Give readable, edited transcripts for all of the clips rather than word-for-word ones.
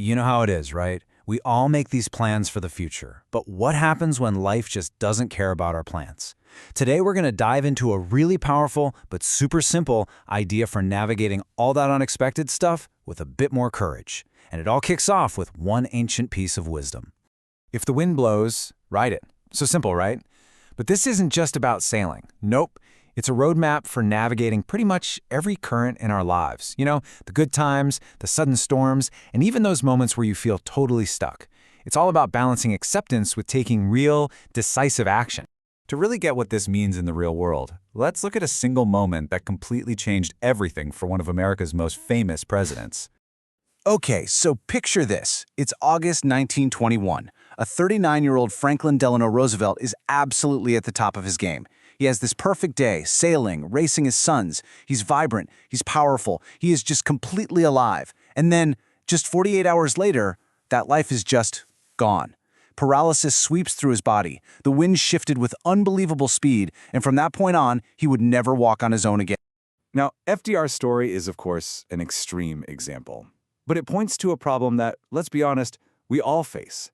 You know how it is, right? We all make these plans for the future, but what happens when life just doesn't care about our plans? Today, we're going to dive into a really powerful but super simple idea for navigating all that unexpected stuff with a bit more courage. And it all kicks off with one ancient piece of wisdom. If the wind blows, ride it. So simple, right? But this isn't just about sailing. Nope. It's a roadmap for navigating pretty much every current in our lives. You know, the good times, the sudden storms, and even those moments where you feel totally stuck. It's all about balancing acceptance with taking real, decisive action. To really get what this means in the real world, let's look at a single moment that completely changed everything for one of America's most famous presidents. Okay, so picture this. It's August 1921. A 39-year-old Franklin Delano Roosevelt is absolutely at the top of his game. He has this perfect day, sailing, racing his sons. He's vibrant, he's powerful, he is just completely alive. And then, just 48 hours later, that life is just gone. Paralysis sweeps through his body. The wind shifted with unbelievable speed, and from that point on, he would never walk on his own again. Now, FDR's story is, of course, an extreme example. But it points to a problem that, let's be honest, we all face.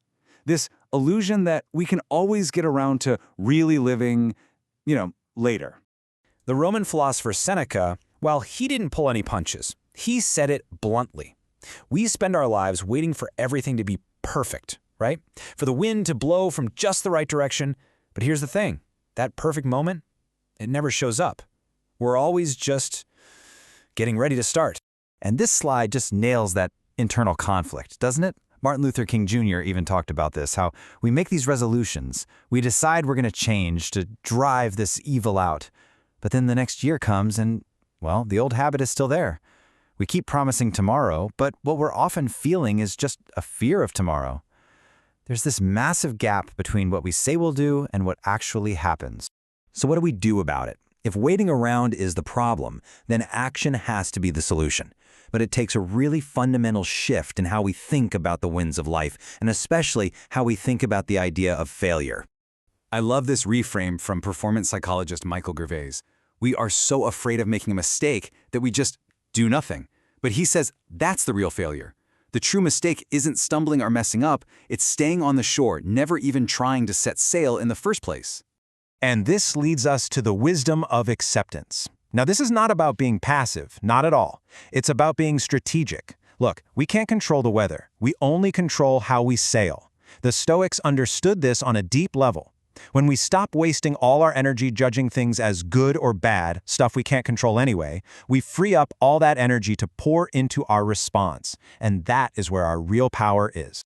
This illusion that we can always get around to really living, later. The Roman philosopher Seneca, well, he didn't pull any punches. He said it bluntly. We spend our lives waiting for everything to be perfect, right? For the wind to blow from just the right direction. But here's the thing. That perfect moment, it never shows up. We're always just getting ready to start. And this slide just nails that internal conflict, doesn't it? Martin Luther King Jr. even talked about this, how we make these resolutions. We decide we're going to change to drive this evil out. But then the next year comes and, well, the old habit is still there. We keep promising tomorrow, but what we're often feeling is just a fear of tomorrow. There's this massive gap between what we say we'll do and what actually happens. So what do we do about it? If waiting around is the problem, then action has to be the solution. But it takes a really fundamental shift in how we think about the winds of life, and especially how we think about the idea of failure. I love this reframe from performance psychologist Michael Gervais. We are so afraid of making a mistake that we just do nothing. But he says that's the real failure. The true mistake isn't stumbling or messing up, it's staying on the shore, never even trying to set sail in the first place. And this leads us to the wisdom of acceptance. Now, this is not about being passive, not at all. It's about being strategic. Look, we can't control the weather. We only control how we sail. The Stoics understood this on a deep level. When we stop wasting all our energy judging things as good or bad, stuff we can't control anyway, we free up all that energy to pour into our response. And that is where our real power is.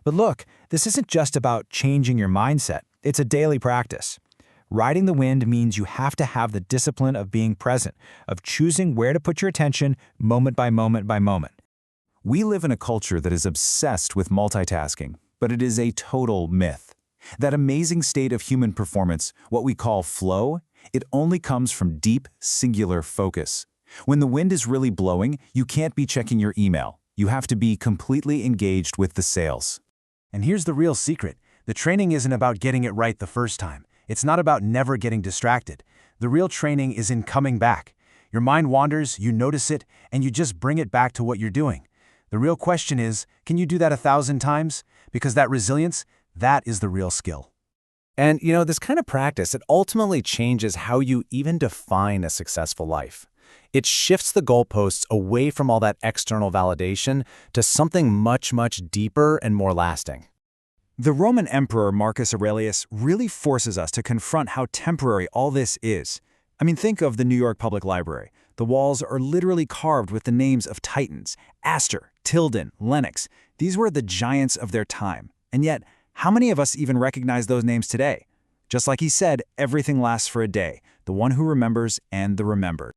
But look, this isn't just about changing your mindset. It's a daily practice. Riding the wind means you have to have the discipline of being present, of choosing where to put your attention moment by moment by moment. We live in a culture that is obsessed with multitasking, but it is a total myth. That amazing state of human performance, what we call flow, it only comes from deep, singular focus. When the wind is really blowing, you can't be checking your email. You have to be completely engaged with the sails. And here's the real secret. The training isn't about getting it right the first time. It's not about never getting distracted. The real training is in coming back. Your mind wanders, you notice it, and you just bring it back to what you're doing. The real question is, can you do that 1,000 times? Because that resilience, that is the real skill. And this kind of practice, it ultimately changes how you even define a successful life. It shifts the goalposts away from all that external validation to something much, much deeper and more lasting. The Roman Emperor Marcus Aurelius really forces us to confront how temporary all this is. I mean, think of the New York Public Library. The walls are literally carved with the names of titans: Astor, Tilden, Lennox. These were the giants of their time. And yet, how many of us even recognize those names today? Just like he said, everything lasts for a day, the one who remembers and the remembered.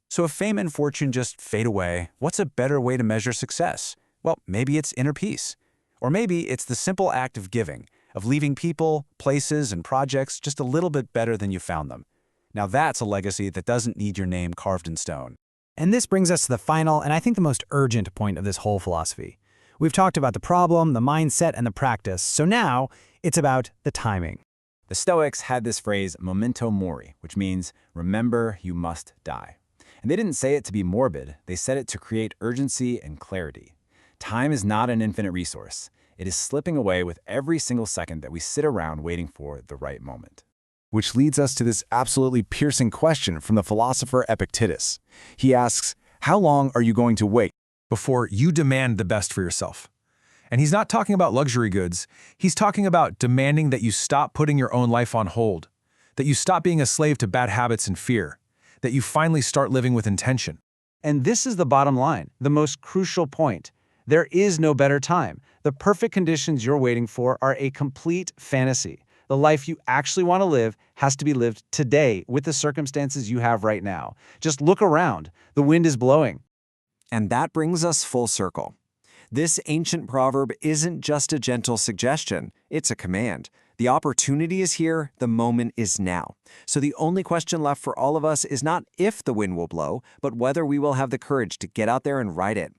So if fame and fortune just fade away, what's a better way to measure success? Well, maybe it's inner peace. Or maybe it's the simple act of giving, of leaving people, places, and projects just a little bit better than you found them. Now that's a legacy that doesn't need your name carved in stone. And this brings us to the final, and I think the most urgent point of this whole philosophy. We've talked about the problem, the mindset, and the practice, so now it's about the timing. The Stoics had this phrase, memento mori, which means, remember you must die. And they didn't say it to be morbid, they said it to create urgency and clarity. Time is not an infinite resource. It is slipping away with every single second that we sit around waiting for the right moment. Which leads us to this absolutely piercing question from the philosopher Epictetus. He asks, how long are you going to wait before you demand the best for yourself? And he's not talking about luxury goods. He's talking about demanding that you stop putting your own life on hold, that you stop being a slave to bad habits and fear, that you finally start living with intention. And this is the bottom line, the most crucial point. There is no better time. The perfect conditions you're waiting for are a complete fantasy. The life you actually want to live has to be lived today with the circumstances you have right now. Just look around. The wind is blowing. And that brings us full circle. This ancient proverb isn't just a gentle suggestion, it's a command. The opportunity is here, the moment is now. So the only question left for all of us is not if the wind will blow, but whether we will have the courage to get out there and ride it.